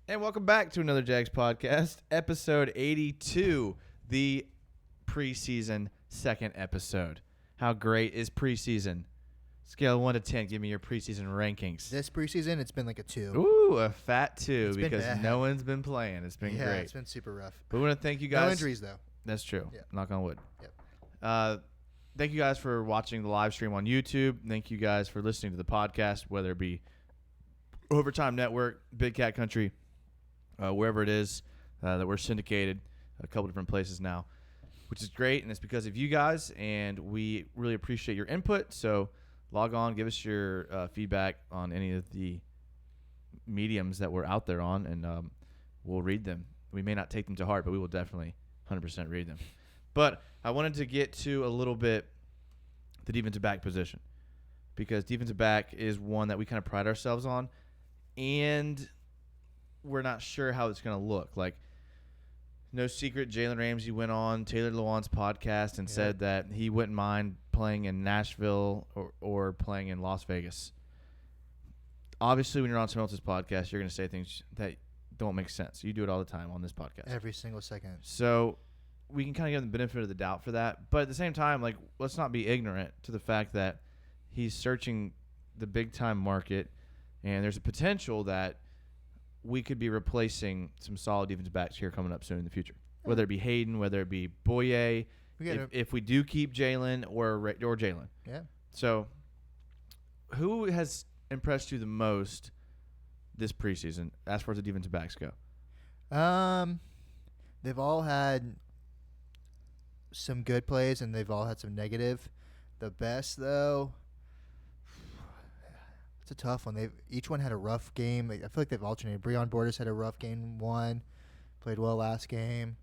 Speaker 1: And welcome back to another Jags podcast, episode 82, the preseason second episode. How great is preseason? Scale of 1 to 10, give me your preseason rankings.
Speaker 2: This preseason, it's been like a 2.
Speaker 1: Ooh, a fat 2
Speaker 2: It's been
Speaker 1: because
Speaker 2: bad.
Speaker 1: no one's been playing. It's been great.
Speaker 2: It's been super rough.
Speaker 1: But we want to thank you guys.
Speaker 2: No injuries, though.
Speaker 1: That's true.
Speaker 2: Yep.
Speaker 1: Knock on wood.
Speaker 2: Yep.
Speaker 1: Thank you guys for watching the live stream on YouTube. Thank you guys for listening to the podcast, whether it be Overtime Network, Big Cat Country, wherever it is that we're syndicated, a couple different places now, which is great, and it's because of you guys, and we really appreciate your input. So log on, give us your feedback on any of the mediums that we're out there on, and we'll read them. We may not take them to heart, but we will definitely 100% read them. But I wanted to get to a little bit the defensive back position, because defensive back is one that we kind of pride ourselves on, and we're not sure how it's going to look. Like, no secret, Jalen Ramsey went on Taylor Lewan's podcast and said that he wouldn't mind playing in Nashville or playing in Las Vegas. Obviously, when you're on someone else's podcast, you're going to say things that don't make sense. You do it all the time on this podcast.
Speaker 2: Every single second.
Speaker 1: So we can kind of give him the benefit of the doubt for that. But at the same time, like, let's not be ignorant to the fact that he's searching the big-time market, and there's a potential that we could be replacing some solid defensive backs here coming up soon in the future, whether it be Hayden, whether it be Boye, if we do keep Jalen or Jalen.
Speaker 2: Yeah.
Speaker 1: So who has impressed you the most this preseason as far as the defensive backs go?
Speaker 2: They've all had some good plays, and they've all had some negative. The best, though, it's a tough one. Each one had a rough game. I feel like they've alternated. Breon Borders had a rough game one, played well last game.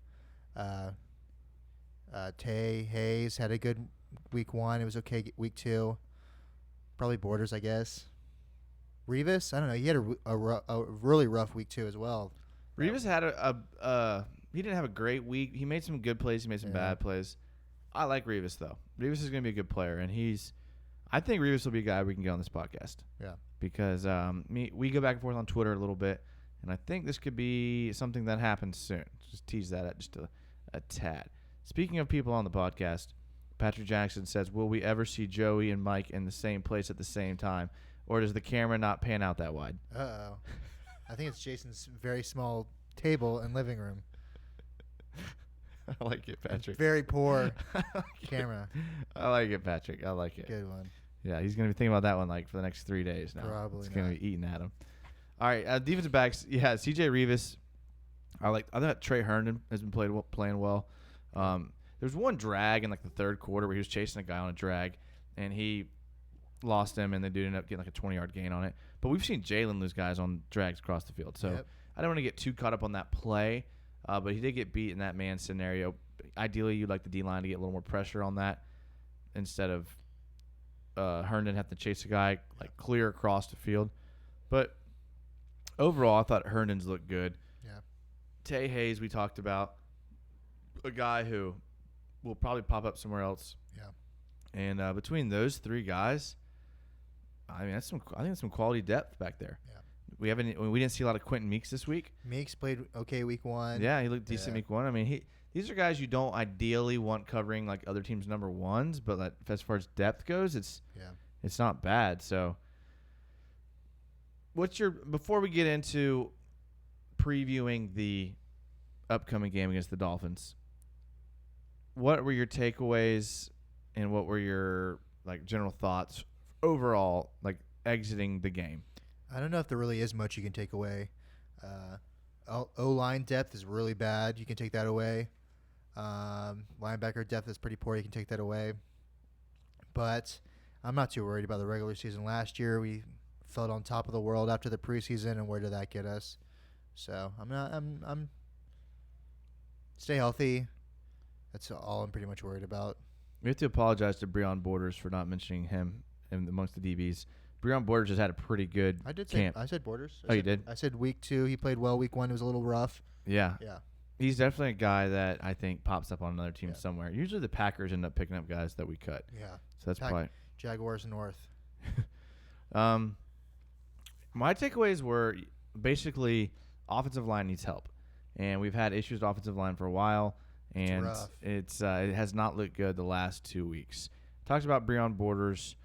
Speaker 2: Tay Hayes had a good week one. It was okay week two. Probably Borders, I guess. Revis, I don't know. He had a really rough week two as well.
Speaker 1: Revis had he didn't have a great week. He made some good plays. He made some bad plays. I like Revis, though. Revis is going to be a good player, and I think Revis will be a guy we can get on this podcast.
Speaker 2: Yeah.
Speaker 1: Because we go back and forth on Twitter a little bit, and I think this could be something that happens soon. Just tease that out just a tad. Speaking of people on the podcast, Patrick Jackson says, will we ever see Joey and Mike in the same place at the same time, or does the camera not pan out that wide?
Speaker 2: Uh-oh. I think it's Jason's very small table and living room.
Speaker 1: I like it, Patrick.
Speaker 2: Very poor camera.
Speaker 1: I like it, Patrick. I like it.
Speaker 2: Good one.
Speaker 1: Yeah, he's going to be thinking about that one like for the next 3 days now.
Speaker 2: Probably
Speaker 1: It's going to be eating at him. All right, defensive backs. Yeah, CJ Revis. I thought Trey Herndon has been playing well. There's one drag in like the third quarter where he was chasing a guy on a drag, and he lost him, and the dude ended up getting like a 20-yard gain on it. But we've seen Jalen lose guys on drags across the field. So I don't want to get too caught up on that play, but he did get beat in that man scenario. Ideally, you'd like the D-line to get a little more pressure on that instead of Herndon have to chase a guy like clear across the field. But overall, I thought Herndon's looked good.
Speaker 2: Yeah.
Speaker 1: Tay Hayes, we talked about, a guy who will probably pop up somewhere else.
Speaker 2: Yeah.
Speaker 1: And between those three guys, I mean, I think that's some quality depth back there.
Speaker 2: Yeah.
Speaker 1: We didn't see a lot of Quentin Meeks this week.
Speaker 2: Meeks played okay week one.
Speaker 1: Yeah, he looked decent week one. I mean, these are guys you don't ideally want covering like other teams' number ones, but like, as far as depth goes, it's not bad. So, before we get into previewing the upcoming game against the Dolphins, what were your takeaways and what were your like general thoughts overall, like exiting the game?
Speaker 2: I don't know if there really is much you can take away. O-line depth is really bad. You can take that away. Linebacker depth is pretty poor. You can take that away. But I'm not too worried about the regular season. Last year we felt on top of the world after the preseason, and where did that get us? So I'm stay healthy. That's all I'm pretty much worried about.
Speaker 1: We have to apologize to Breon Borders for not mentioning him amongst the DBs. Breon Borders has had a pretty good camp.
Speaker 2: I said Borders.
Speaker 1: You did?
Speaker 2: I said week two. He played well. Week one, it was a little rough.
Speaker 1: Yeah.
Speaker 2: Yeah.
Speaker 1: He's definitely a guy that I think pops up on another team somewhere. Usually the Packers end up picking up guys that we cut.
Speaker 2: Yeah.
Speaker 1: So that's probably
Speaker 2: Jaguars North.
Speaker 1: My takeaways were basically offensive line needs help. And we've had issues with offensive line for a while, and it has not looked good the last 2 weeks. Talks about Breon Borders.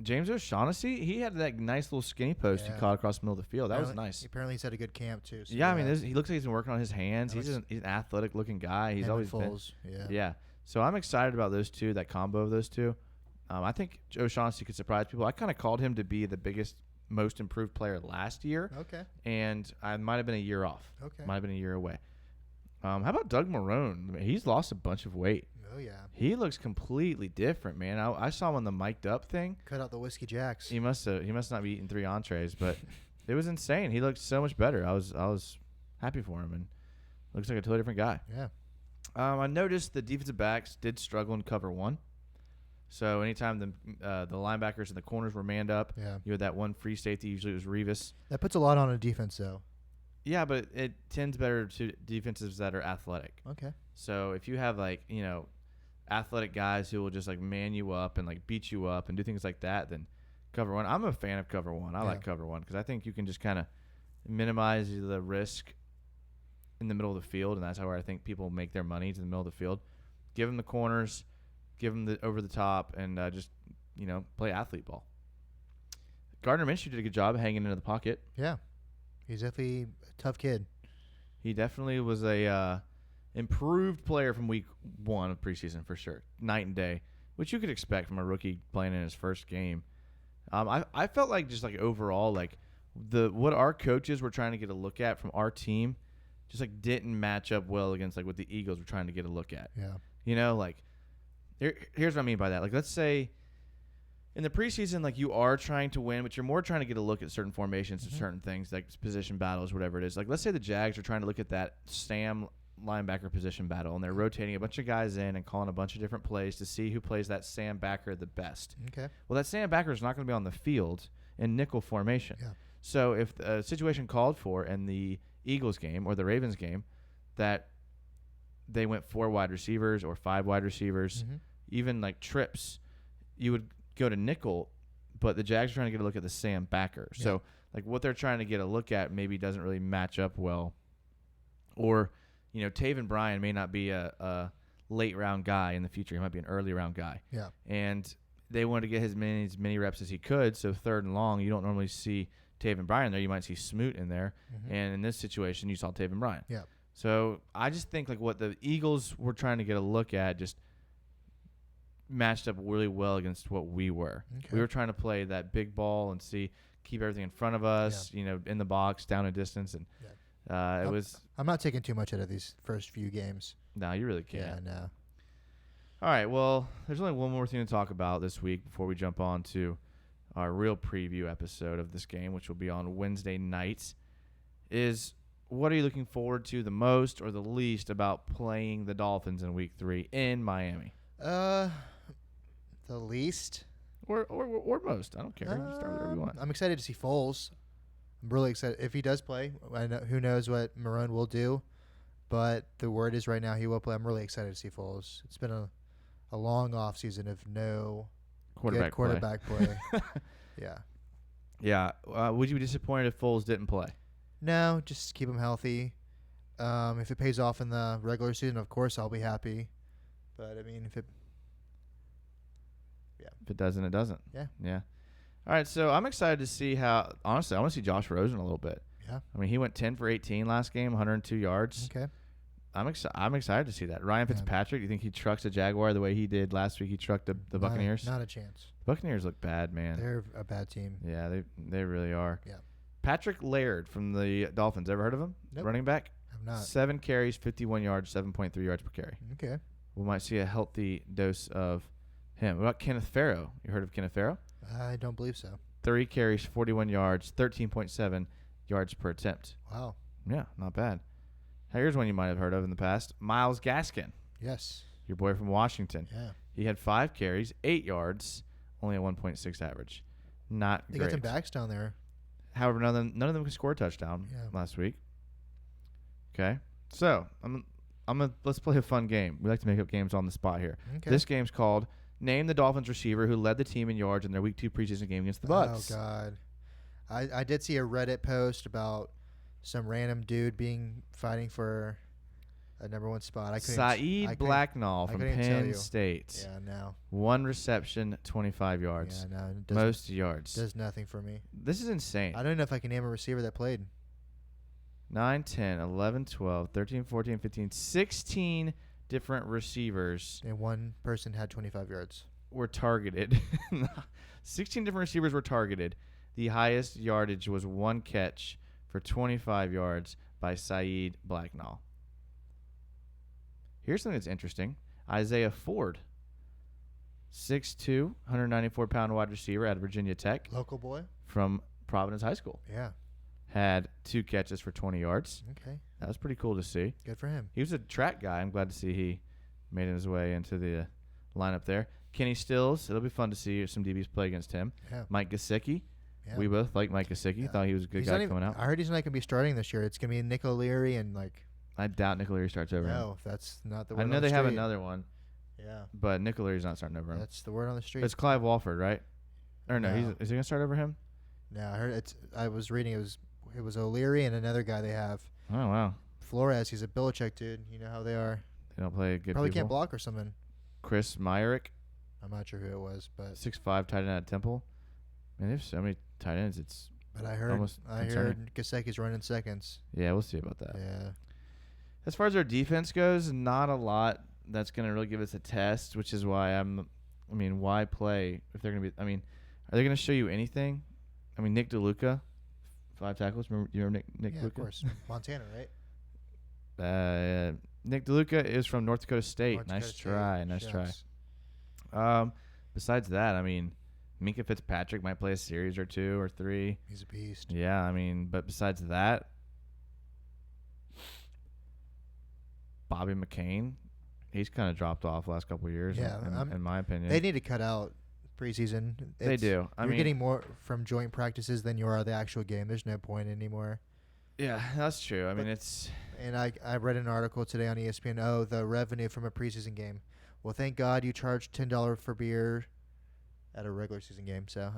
Speaker 1: James O'Shaughnessy, he had that nice little skinny post he caught across the middle of the field. That was nice.
Speaker 2: Apparently he's had a good camp, too. So
Speaker 1: yeah, I mean, he looks like he's been working on his hands. He's an athletic-looking guy. He's always been. Yeah. So I'm excited about those two, that combo of those two. I think O'Shaughnessy could surprise people. I kind of called him to be the biggest, most improved player last year.
Speaker 2: Okay.
Speaker 1: And I might have been a year off.
Speaker 2: Okay.
Speaker 1: Might have been a year away. How about Doug Marrone? I mean, he's lost a bunch of weight.
Speaker 2: Oh, yeah.
Speaker 1: He looks completely different, man. I saw him on the mic'd up thing.
Speaker 2: Cut out the whiskey jacks.
Speaker 1: He must not be eating 3 entrees, but it was insane. He looked so much better. I was happy for him, and looks like a totally different guy.
Speaker 2: Yeah.
Speaker 1: I noticed the defensive backs did struggle in cover 1. So anytime the linebackers and the corners were manned up, you had that one free safety. Usually it was Revis.
Speaker 2: That puts a lot on a defense, though.
Speaker 1: Yeah, but it tends better to defenses that are athletic.
Speaker 2: Okay.
Speaker 1: So if you have athletic guys who will just man you up and beat you up and do things like that, then cover 1. I'm a fan of cover 1. I like cover 1 because I think you can just kind of minimize the risk in the middle of the field, and that's how I think people make their money, to the middle of the field. Give them the corners, give them the over the top, and just play athlete ball. Gardner Minshew did a good job hanging into the pocket.
Speaker 2: Yeah, he's definitely a tough kid.
Speaker 1: He definitely was a improved player from week 1 of preseason for sure, night and day, which you could expect from a rookie playing in his first game. I felt like just overall what our coaches were trying to get a look at from our team just didn't match up well against what the Eagles were trying to get a look at.
Speaker 2: Yeah.
Speaker 1: Here's what I mean by that. Let's say in the preseason, you are trying to win, but you're more trying to get a look at certain formations and certain things, like position battles, whatever it is. Let's say the Jags are trying to look at that Sam linebacker position battle, and they're rotating a bunch of guys in and calling a bunch of different plays to see who plays that Sam backer the best.
Speaker 2: Okay.
Speaker 1: Well, that Sam backer is not going to be on the field in nickel formation.
Speaker 2: Yeah.
Speaker 1: So if a situation called for in the Eagles game or the Ravens game that they went 4 wide receivers or 5 wide receivers, even trips, you would go to nickel, but the Jags are trying to get a look at the Sam backer. Yeah. So what they're trying to get a look at maybe doesn't really match up well. Or, Taven Bryan may not be a late round guy in the future. He might be an early round guy.
Speaker 2: Yeah.
Speaker 1: And they wanted to get as many reps as he could. So 3rd and long, you don't normally see Taven Bryan there. You might see Smoot in there. And in this situation, you saw Taven Bryan.
Speaker 2: Yeah.
Speaker 1: So I just think what the Eagles were trying to get a look at just matched up really well against what we were. Okay. We were trying to play that big ball and keep everything in front of us, in the box, down a distance. And
Speaker 2: I'm not taking too much out of these first few games.
Speaker 1: No, you really can't.
Speaker 2: Yeah, no.
Speaker 1: All right, well, there's only one more thing to talk about this week before we jump on to our real preview episode of this game, which will be on Wednesday nights, is what are you looking forward to the most or the least about playing the Dolphins in Week 3 in Miami?
Speaker 2: The least?
Speaker 1: Or most. I don't care. Start with whatever you want.
Speaker 2: I'm excited to see Foles. I'm really excited. If he does play, who knows what Marrone will do, but the word is right now he will play. I'm really excited to see Foles. It's been a long offseason of no quarterback play. Yeah.
Speaker 1: Yeah. Would you be disappointed if Foles didn't play?
Speaker 2: No, just keep him healthy. If it pays off in the regular season, of course I'll be happy. But, I mean, if it
Speaker 1: doesn't, it doesn't.
Speaker 2: Yeah.
Speaker 1: Yeah. All right, so I'm excited to see how – honestly, I want to see Josh Rosen a little bit.
Speaker 2: Yeah.
Speaker 1: I mean, he went 10 for 18 last game, 102 yards.
Speaker 2: Okay.
Speaker 1: I'm excited to see that. Ryan Fitzpatrick, you think he trucks a Jaguar the way he did last week? He trucked the Buccaneers?
Speaker 2: Not a chance.
Speaker 1: Buccaneers look bad, man.
Speaker 2: They're a bad team.
Speaker 1: Yeah, they really are.
Speaker 2: Yeah.
Speaker 1: Patrick Laird from the Dolphins. Ever heard of him?
Speaker 2: Nope.
Speaker 1: Running back?
Speaker 2: I've not.
Speaker 1: 7 carries, 51 yards, 7.3 yards per carry.
Speaker 2: Okay.
Speaker 1: We might see a healthy dose of him. What about Kenneth Farrow? You heard of Kenneth Farrow?
Speaker 2: I don't believe so.
Speaker 1: 3 carries, 41 yards, 13.7 yards per attempt.
Speaker 2: Wow.
Speaker 1: Yeah, not bad. Here's one you might have heard of in the past. Myles Gaskin.
Speaker 2: Yes.
Speaker 1: Your boy from Washington.
Speaker 2: Yeah.
Speaker 1: He had 5 carries, 8 yards, only a 1.6 average. Not
Speaker 2: they
Speaker 1: great.
Speaker 2: Got some backs down there.
Speaker 1: However, none of them could score a touchdown last week. Okay. So, let's play a fun game. We like to make up games on the spot here.
Speaker 2: Okay.
Speaker 1: This game's called Name the Dolphins receiver who led the team in yards in their Week 2 preseason game against the Bucs.
Speaker 2: Oh, God. I did see a Reddit post about some random dude fighting for a number one spot.
Speaker 1: Saeed Blacknall from
Speaker 2: couldn't even tell
Speaker 1: Penn
Speaker 2: you.
Speaker 1: State.
Speaker 2: Yeah, no.
Speaker 1: 1 reception, 25 yards.
Speaker 2: Yeah, no.
Speaker 1: Most yards.
Speaker 2: Does nothing for me.
Speaker 1: This is insane.
Speaker 2: I don't know if I can name a receiver that played.
Speaker 1: 9, 10, 11, 12, 13, 14, 15, 16 different receivers
Speaker 2: And one person had 25 yards.
Speaker 1: were targeted. 16 different receivers were targeted. The highest yardage was 1 catch for 25 yards by Saeed Blacknall. Here's something that's interesting. Isaiah Ford, 6'2", 194-pound wide receiver at Virginia Tech
Speaker 2: Local boy?
Speaker 1: from Providence High School.
Speaker 2: Yeah.
Speaker 1: Had 2 catches for 20 yards.
Speaker 2: Okay.
Speaker 1: That was pretty cool to see.
Speaker 2: Good for him.
Speaker 1: He was a track guy. I'm glad to see he made his way into the lineup there. Kenny Stills, it'll be fun to see some DBs play against him.
Speaker 2: Yeah.
Speaker 1: Mike Gesicki.
Speaker 2: Yeah.
Speaker 1: We both like Mike Gesicki.
Speaker 2: Yeah.
Speaker 1: Thought he was a good guy coming out.
Speaker 2: I heard he's not going to be starting this year. It's going to be Nick O'Leary and
Speaker 1: I doubt Nick O'Leary starts over him.
Speaker 2: No, that's not the word
Speaker 1: I
Speaker 2: on
Speaker 1: know
Speaker 2: the
Speaker 1: they have
Speaker 2: street.
Speaker 1: another one,
Speaker 2: Yeah.
Speaker 1: but Nick O'Leary's not starting over him.
Speaker 2: That's the word on the street.
Speaker 1: It's Clive Walford, right? Or no,
Speaker 2: No.
Speaker 1: is he going to start over him?
Speaker 2: No, I was reading it was O'Leary and another guy they have.
Speaker 1: Oh, wow.
Speaker 2: Flores, he's a Belichick dude. You know how they are.
Speaker 1: They don't play good
Speaker 2: Probably
Speaker 1: people.
Speaker 2: can't block or something.
Speaker 1: Chris Myrick,
Speaker 2: I'm not sure who it was, but
Speaker 1: 6'5", tight end at Temple. Man, they have so many tight ends. It's almost concerning.
Speaker 2: heard Gesicki's running seconds.
Speaker 1: Yeah, we'll see about that.
Speaker 2: Yeah.
Speaker 1: As far as our defense goes, not a lot that's going to really give us a test, which is why why play if they're going to be, are they going to show you anything? Nick DeLuca, 5 tackles. Do you remember Nick
Speaker 2: Yeah,
Speaker 1: DeLuca?
Speaker 2: of course. Montana, right?
Speaker 1: Nick DeLuca is from North Dakota State.
Speaker 2: North
Speaker 1: Nice
Speaker 2: Dakota
Speaker 1: try.
Speaker 2: State.
Speaker 1: Nice try. Besides that, Minka Fitzpatrick might play a series or 2 or 3.
Speaker 2: He's a beast.
Speaker 1: Yeah, but besides that, Bobby McCain, he's kind of dropped off the last couple of years,
Speaker 2: Yeah,
Speaker 1: in my opinion.
Speaker 2: They need to cut out preseason.
Speaker 1: They do.
Speaker 2: You're getting more from joint practices than you are the actual game. There's no point anymore.
Speaker 1: Yeah, that's true.
Speaker 2: And I read an article today on ESPN. Oh, the revenue from a preseason game. Well, thank God you charged $10 for beer at a regular season game. So,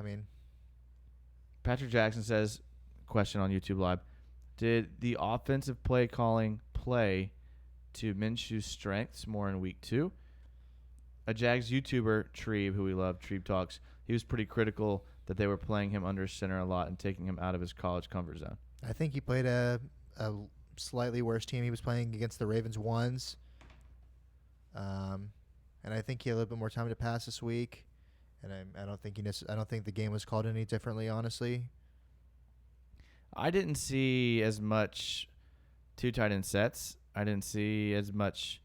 Speaker 1: Patrick Jackson says, question on YouTube Live, did the offensive play calling play to Minshew's strengths more in week 2? A Jags YouTuber, Trebe, who we love, Trebe Talks, he was pretty critical that they were playing him under center a lot and taking him out of his college comfort zone.
Speaker 2: I think he played a slightly worse team. He was playing against the Ravens once. And I think he had a little bit more time to pass this week. And I don't think the game was called any differently, honestly.
Speaker 1: I didn't see as much 2 tight end sets. I didn't see as much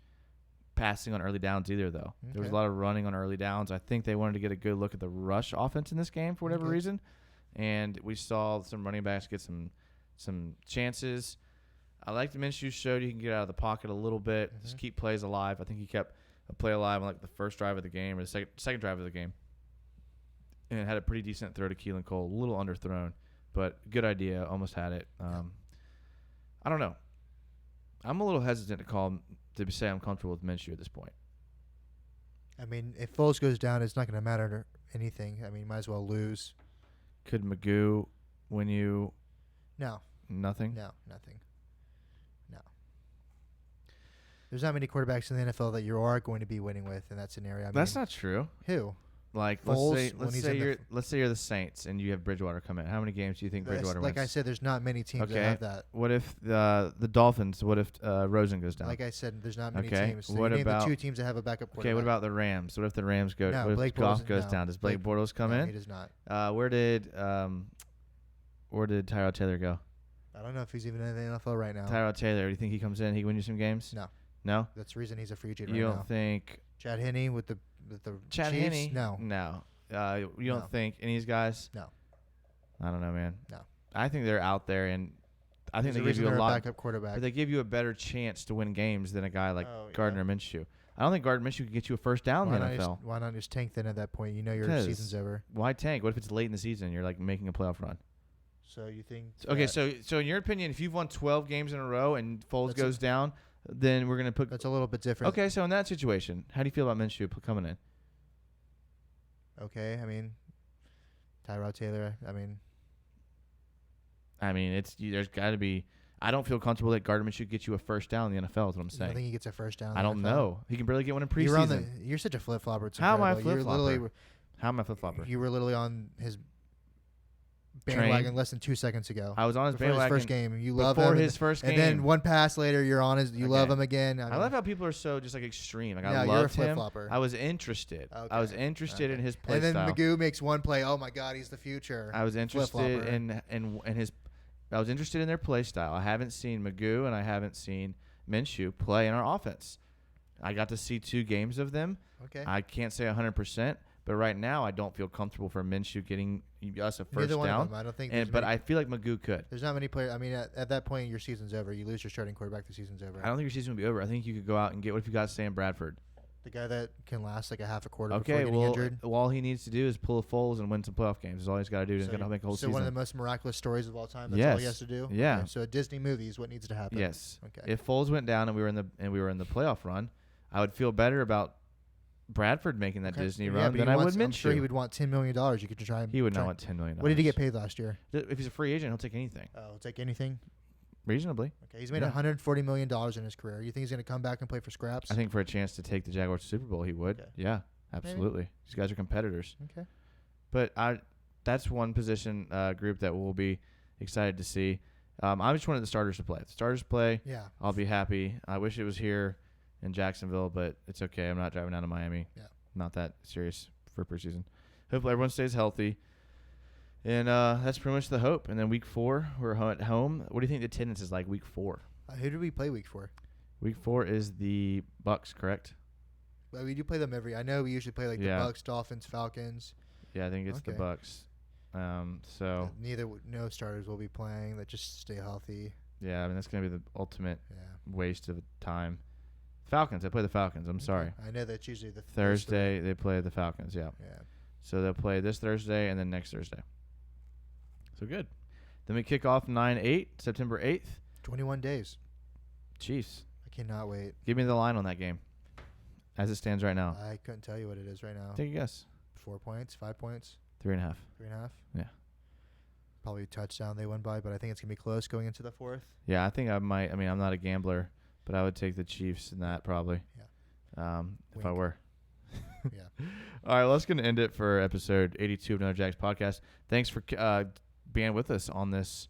Speaker 1: passing on early downs either, though.
Speaker 2: Okay.
Speaker 1: There was a lot of running on early downs. I think they wanted to get a good look at the rush offense in this game for whatever reason. And we saw some running backs get some chances. I like the Minshew showed you can get out of the pocket a little bit, just keep plays alive. I think he kept a play alive on the first drive of the game or the second drive of the game. And had a pretty decent throw to Keelan Cole, a little underthrown, but good idea. Almost had it. I don't know. I'm a little hesitant to say I'm comfortable with Minshew at this point.
Speaker 2: If Foles goes down, it's not going to matter anything. Might as well lose.
Speaker 1: Could Magoo win you?
Speaker 2: No.
Speaker 1: Nothing?
Speaker 2: No, nothing. No. There's not many quarterbacks in the NFL that you are going to be winning with in that scenario.
Speaker 1: That's not true.
Speaker 2: Who?
Speaker 1: Foles, let's say you're the Saints and you have Bridgewater come in. How many games do you think Bridgewater wins?
Speaker 2: Like I said, there's not many teams that have that.
Speaker 1: What if the Dolphins? What if Rosen goes down?
Speaker 2: Like I said, there's not many
Speaker 1: Okay.
Speaker 2: teams. So
Speaker 1: What
Speaker 2: you name
Speaker 1: about
Speaker 2: the 2 teams that have a backup quarterback.
Speaker 1: Okay, what about the Rams? What if the Rams go?
Speaker 2: No,
Speaker 1: what if
Speaker 2: Blake
Speaker 1: Goff
Speaker 2: Bortles-
Speaker 1: goes
Speaker 2: no.
Speaker 1: down? Does Blake Bortles come
Speaker 2: No,
Speaker 1: in?
Speaker 2: he does not.
Speaker 1: Where did Tyrod Taylor go?
Speaker 2: I don't know if he's even in the NFL right now.
Speaker 1: Tyrod Taylor. Do you think he comes in? He can win you some games?
Speaker 2: No.
Speaker 1: No.
Speaker 2: That's the reason he's a free agent
Speaker 1: You
Speaker 2: right
Speaker 1: don't
Speaker 2: now.
Speaker 1: think
Speaker 2: Chad Henne with the
Speaker 1: Chad
Speaker 2: Chiefs?
Speaker 1: Henne?
Speaker 2: No.
Speaker 1: No. You don't
Speaker 2: No.
Speaker 1: think any of these guys?
Speaker 2: No.
Speaker 1: I don't know, man.
Speaker 2: No.
Speaker 1: I think they're out there, and I think
Speaker 2: There's
Speaker 1: they
Speaker 2: a
Speaker 1: give you
Speaker 2: reason
Speaker 1: a
Speaker 2: they're
Speaker 1: lot.
Speaker 2: backup quarterback.
Speaker 1: But they give you a better chance to win games than a guy like
Speaker 2: Oh, yeah.
Speaker 1: Gardner Minshew. I don't think Gardner Minshew can get you a first down in the NFL.
Speaker 2: Why not just tank then at that point? You know your
Speaker 1: 'Cause
Speaker 2: season's over.
Speaker 1: Why tank? What if it's late in the season? You're making a playoff run.
Speaker 2: So you think?
Speaker 1: Okay,
Speaker 2: that-
Speaker 1: so in your opinion, if you've won 12 games in a row and Foles
Speaker 2: That's
Speaker 1: goes down, then we're gonna put.
Speaker 2: that's a little bit different.
Speaker 1: Okay, so in that situation, how do you feel about Minshew coming in?
Speaker 2: Okay, Tyrod Taylor.
Speaker 1: There's got to be. I don't feel comfortable that Gardner Minshew gets you a first down in the NFL. Is what I'm
Speaker 2: I
Speaker 1: saying.
Speaker 2: think he gets a first down.
Speaker 1: I don't know. He can barely get one in preseason.
Speaker 2: You're such a flip flopper.
Speaker 1: How am I a flip flopper? How am I a flip flopper?
Speaker 2: You were literally on his bandwagon less than 2 seconds ago.
Speaker 1: I was on his bandwagon.
Speaker 2: His first game. You love him.
Speaker 1: Before his first game.
Speaker 2: And then one pass later, you're on his. You love him again.
Speaker 1: I love how people are so just like extreme. Like
Speaker 2: no,
Speaker 1: I loved
Speaker 2: you're a
Speaker 1: him.
Speaker 2: flip-flopper.
Speaker 1: I was interested.
Speaker 2: Okay.
Speaker 1: I was interested in his play
Speaker 2: style.
Speaker 1: style.
Speaker 2: And then Magoo makes one play. Oh my God, he's the future.
Speaker 1: I was interested in his. I was interested in their play style. I haven't seen Magoo and I haven't seen Minshew play in our offense. I got to see 2 games of them.
Speaker 2: Okay.
Speaker 1: I can't say 100%, but right now I don't feel comfortable for Minshew getting us a first
Speaker 2: Neither one
Speaker 1: down.
Speaker 2: of them. I don't think.
Speaker 1: But I feel like Magoo could.
Speaker 2: There's not many players. I mean, at that point, your season's over. You lose your starting quarterback. The season's over.
Speaker 1: I don't think your season will be over. I think you could go out and get. What if you got Sam Bradford?
Speaker 2: The guy that can last like a half a quarter before getting injured.
Speaker 1: All he needs to do is pull a Foles and win some playoff games. That's all he's got to do. He's got to make a whole season.
Speaker 2: So one of the most miraculous stories of all time. That's all he has to do.
Speaker 1: Yeah.
Speaker 2: Okay, so a Disney movie is what needs to happen.
Speaker 1: Yes.
Speaker 2: Okay.
Speaker 1: If Foles went down and we were in the playoff run, I would feel better about Bradford making that Disney run than I would Minshew.
Speaker 2: I'm sure he would want $10 million. You could try.
Speaker 1: He would not want $10 million.
Speaker 2: What did he get paid last year?
Speaker 1: If he's a free agent, he'll take anything.
Speaker 2: Oh, he'll take anything.
Speaker 1: Reasonably.
Speaker 2: Okay, he's made $140 million in his career. You think he's going to come back and play for scraps?
Speaker 1: I think for a chance to take the Jaguars to Super Bowl, he would.
Speaker 2: Okay.
Speaker 1: Yeah, absolutely.
Speaker 2: Maybe.
Speaker 1: These guys are competitors.
Speaker 2: Okay.
Speaker 1: But that's one position group that we'll be excited to see. I just wanted the starters to play. If the starters play, I'll be happy. I wish it was here in Jacksonville, but it's okay. I'm not driving down to Miami.
Speaker 2: Yeah.
Speaker 1: Not that serious for preseason. Hopefully everyone stays healthy. And that's pretty much the hope. And then week 4, we're at home. What do you think the attendance is like week 4?
Speaker 2: Who did we play week 4?
Speaker 1: Week 4 is the Bucks, correct?
Speaker 2: Well, we do play them I know we usually play like the Bucks, Dolphins, Falcons.
Speaker 1: Yeah, I think it's the Bucks. So
Speaker 2: no starters will be playing. That just stay healthy.
Speaker 1: Yeah, I mean that's gonna be the ultimate waste of time. Falcons. They play the Falcons. I'm sorry.
Speaker 2: I know that's usually the
Speaker 1: Thursday. They play the Falcons. Yeah.
Speaker 2: Yeah.
Speaker 1: So they'll play this Thursday and then next Thursday. So good. Then we kick off 9/8, September 8th.
Speaker 2: 21 days.
Speaker 1: Chiefs.
Speaker 2: I cannot wait.
Speaker 1: Give me the line on that game, as it stands right now.
Speaker 2: I couldn't tell you what it is right now.
Speaker 1: Take a guess.
Speaker 2: 4 points, 5 points.
Speaker 1: 3.5.
Speaker 2: 3.5.
Speaker 1: Yeah.
Speaker 2: Probably a touchdown they won by, but I think it's gonna be close going into the 4th.
Speaker 1: Yeah, I think I might. I mean, I'm not a gambler, but I would take the Chiefs in that probably.
Speaker 2: Yeah.
Speaker 1: If I were.
Speaker 2: Yeah.
Speaker 1: All right, let's gonna end it for episode 82 of No Jags podcast. Thanks for being with us on this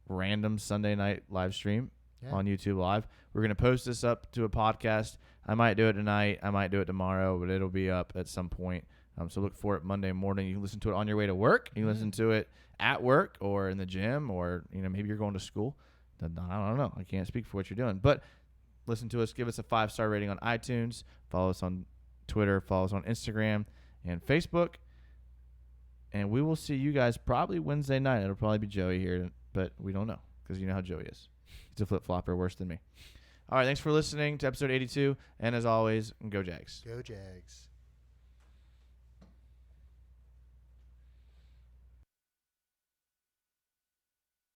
Speaker 1: random Sunday night live stream on YouTube Live. We're gonna post this up to a podcast. I might do it tonight. I might do it tomorrow, but it'll be up at some point. So look for it Monday morning. You can listen to it on your way to work. You can listen to it at work or in the gym, or maybe you're going to school. I don't know. I can't speak for what you're doing, but listen to us. Give us a 5-star rating on iTunes. Follow us on Twitter. Follow us on Instagram and Facebook. And we will see you guys probably Wednesday night. It'll probably be Joey here, but we don't know because you know how Joey is. He's a flip-flopper worse than me. All right, thanks for listening to episode 82. And as always, go Jags.
Speaker 2: Go Jags.